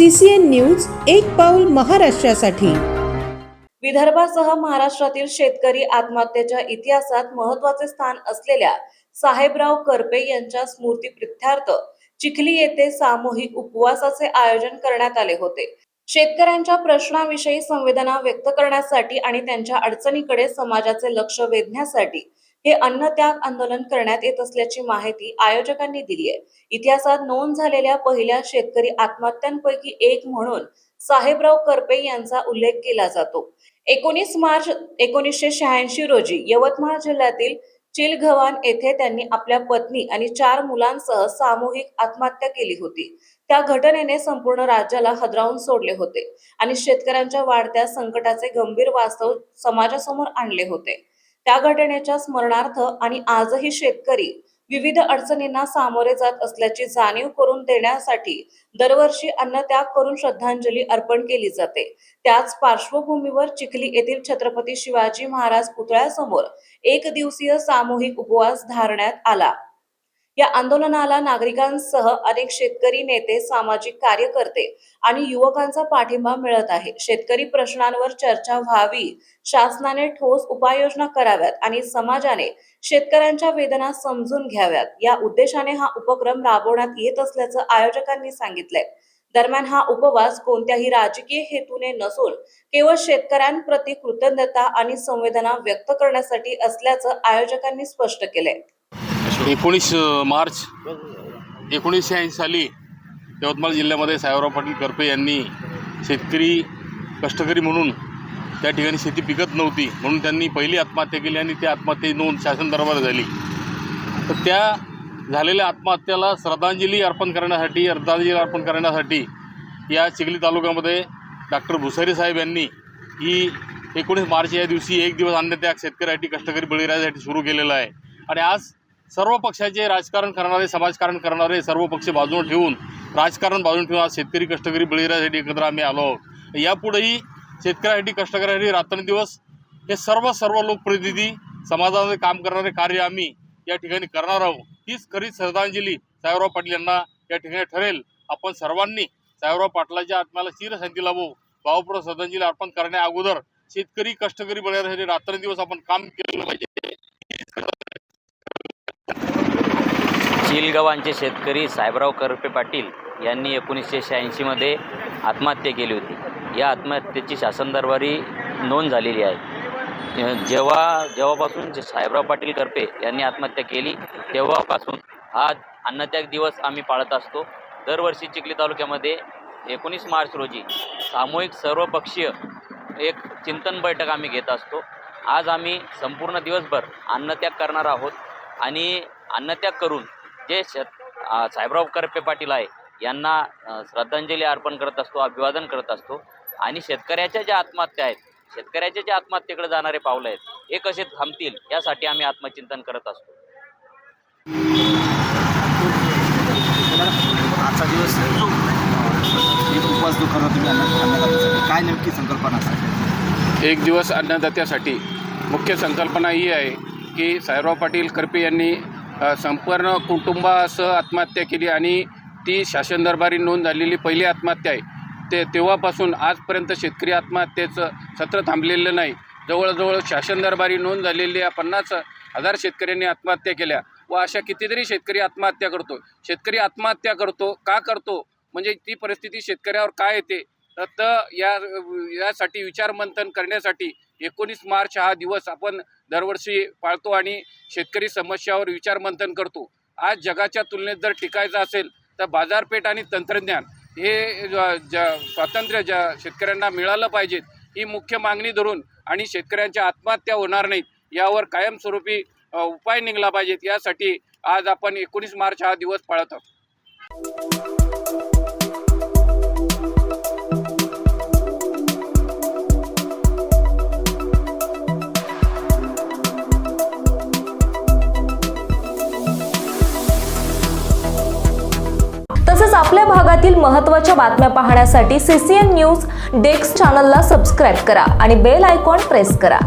CCN news एक पाऊल महाराष्ट्रासाठी। विदर्भासह महाराष्ट्रातील शेतकरी आत्महत्येच्या इतिहासात महत्त्वाचे स्थान असलेल्या साहेबराव करपे यांच्या स्मृतिप्रीत्यर्थ चिखली येथे सामूहिक उपवासाचे आयोजन करण्यात आले होते। शेतकऱ्यांच्या प्रश्नाविषयी संवेदना व्यक्त करण्यासाठी आणि त्यांच्या अडचणीकडे समाजाचे लक्ष वेधण्यासाठी हे अन्नत्याग आंदोलन करण्यात येत असल्याची माहिती आयोजकांनी दिली आहे। इतिहासात नोंद झालेल्या पहिल्या शेतकरी आत्महत्यांपैकी एक म्हणून साहेबराव करपे यांचा उल्लेख केला जातो। 19 मार्च 1986 रोजी यवतमाळ जिल्ह्यातील चिलगव्हाण येथे त्यांनी आपल्या पत्नी आणि 4 मुलांसह सामूहिक आत्महत्या केली होती। त्या घटनेने संपूर्ण राज्याला हादरावून सोडले होते आणि शेतकऱ्यांच्या वाढत्या संकटाचे गंभीर वास्तव समाजासमोर आणले होते। त्या घटनेच्या स्मरणार्थ आणि आजही शेतकरी विविध अडचणींना सामोरे जात असल्याची जाणीव करून देण्यासाठी दरवर्षी अन्नत्याग करून श्रद्धांजली अर्पण केली जाते। त्याच पार्श्वभूमीवर चिखली येथील छत्रपती शिवाजी महाराज पुतळ्यासमोर 1 दिवसीय सामूहिक उपवास धरण्यात आला। या आंदोलनाला नागरिकांसह अनेक शेतकरी नेते, सामाजिक कार्यकर्ते आणि युवकांचा पाठिंबा मिळत आहे। शेतकरी प्रश्नांवर चर्चा व्हावी, शासनाने ठोस उपाययोजना कराव्यात आणि समाजाने शेतकऱ्यांच्या वेदना समजून घ्याव्यात या उद्देशाने हा उपक्रम राबवण्यात येत असल्याचं आयोजकांनी सांगितलंय। दरम्यान हा उपवास कोणत्याही राजकीय हेतूने नसून केवळ शेतकऱ्यांप्रती कृतज्ञता आणि संवेदना व्यक्त करण्यासाठी असल्याचं आयोजकांनी स्पष्ट केलंय। 19 मार्च 1986 साली यवतमाळ जिल्ह्यामध्ये साहेबराव पाटील करपे यांनी शेतकरी कष्टकरी म्हणून त्या ठिकाणी शेती पिकत नव्हती म्हणून त्यांनी पहिली आत्महत्या केली आणि त्या आत्महत्येची नोंद शासन दरबारात झाली। तर त्या झालेल्या आत्महत्येला श्रद्धांजली अर्पण करण्यासाठी या चिखली तालुक्यामध्ये डॉक्टर भुसारी साहेब यांनी ही 19 मार्च या दिवशी 1 दिवस अन्नत्याग शेतकऱ्यासाठी कष्टकरी बळीराजासाठी सुरू केलेला आहे। आणि आज सर्व पक्षाचे राजकारण करणारे, समाजकारण करणारे सर्व पक्ष बाजूला ठेवून राजकारण बाजूला ठेवून आज शेतकरी कष्टकरी बळीराजासाठी एकत्र आम्ही आलो आहोत। यापुढेही शेतकऱ्यासाठी कष्टकऱ्यासाठी रात्रंदिवस हे सर्व लोकप्रतिनिधी समाजामध्ये काम करणारे कार्य आम्ही या ठिकाणी करणार आहोत। हीच खरी श्रद्धांजली साहेबराव पाटील यांना या ठिकाणी ठरेल। आपण सर्वांनी साहेबराव पाटलाच्या आत्म्याला चिरशांती लाभो भावपूर्ण श्रद्धांजली अर्पण करण्या अगोदर शेतकरी कष्टकरी बळीराजासाठी रात्रंदिवस आपण काम केलं पाहिजे। चिलगव्हाणचे शेतकरी साहेबराव करपे पाटील यांनी 1986 मध्ये आत्महत्या केली होती। या आत्महत्येची शासन दरबारी नोंद झालेली आहे। जेव्हापासून साहेबराव पाटील करपे यांनी आत्महत्या केली तेव्हापासून हा अन्नत्याग दिवस आम्ही पाळत असतो। दरवर्षी चिखली तालुक्यामध्ये 19 मार्च रोजी सामूहिक सर्वपक्षीय एक चिंतन बैठक आम्ही घेत असतो। आज आम्ही संपूर्ण दिवसभर अन्नत्याग करणार आहोत आणि अन्नत्याग करून जे साहेबराव करपे पाटील आहे यांना श्रद्धांजली अर्पण करत असतो, अभिवादन करत असतो आणि शेतकऱ्याच्या ज्या आत्महत्या आहेत, शेतकऱ्याच्या ज्या आत्महत्येकडे जाणारे पावलं आहेत हे कसे थांबतील यासाठी आम्ही आत्मचिंतन करत असतो। आजचा दिवस एक उपवास जो करता तुम्ही काय नेमकी संकल्पना असेल? 1 दिवस अन्नदात्यासाठी मुख्य संकल्पना ही आहे की साहेबराव पाटील करपे यांनी संपूर्ण कुटुंबासह आत्महत्या केली आणि ती शासन दरबारी नोंद झालेली पहिली आत्महत्या आहे। तेव्हापासून आजपर्यंत शेतकरी आत्महत्येचं सत्र थांबलेलं नाही। जवळजवळ शासन दरबारी नोंद झालेल्या 50,000 शेतकऱ्यांनी आत्महत्या केल्या व अशा कितीतरी शेतकरी आत्महत्या करतो। शेतकरी आत्महत्या करतो का करतो म्हणजे ती परिस्थिती शेतकऱ्यावर काय येते तर यासाठी विचारमंथन करण्यासाठी 19 मार्च हा दिवस आपण दरवर्षी पाळतो आणि शेतकरी समस्यावर विचारमंथन करतो। आज जगाच्या तुलनेत जर टिकायचं असेल तर बाजारपेठ आणि तंत्रज्ञान हे स्वातंत्र्य शेतकऱ्यांना मिळालं पाहिजेत ही मुख्य मागणी धरून आणि शेतकऱ्यांच्या आत्महत्या होणार नाहीत यावर कायमस्वरूपी उपाय निघला पाहिजेत यासाठी आज आपण 19 मार्च हा दिवस पाळत आहोत। तसेच आपल्या भागातील महत्त्वाच्या बातम्या पाहण्यासाठी CCN न्यूज डेस्क चॅनलला सबस्क्राइब करा आणि बेल आयकॉन प्रेस करा।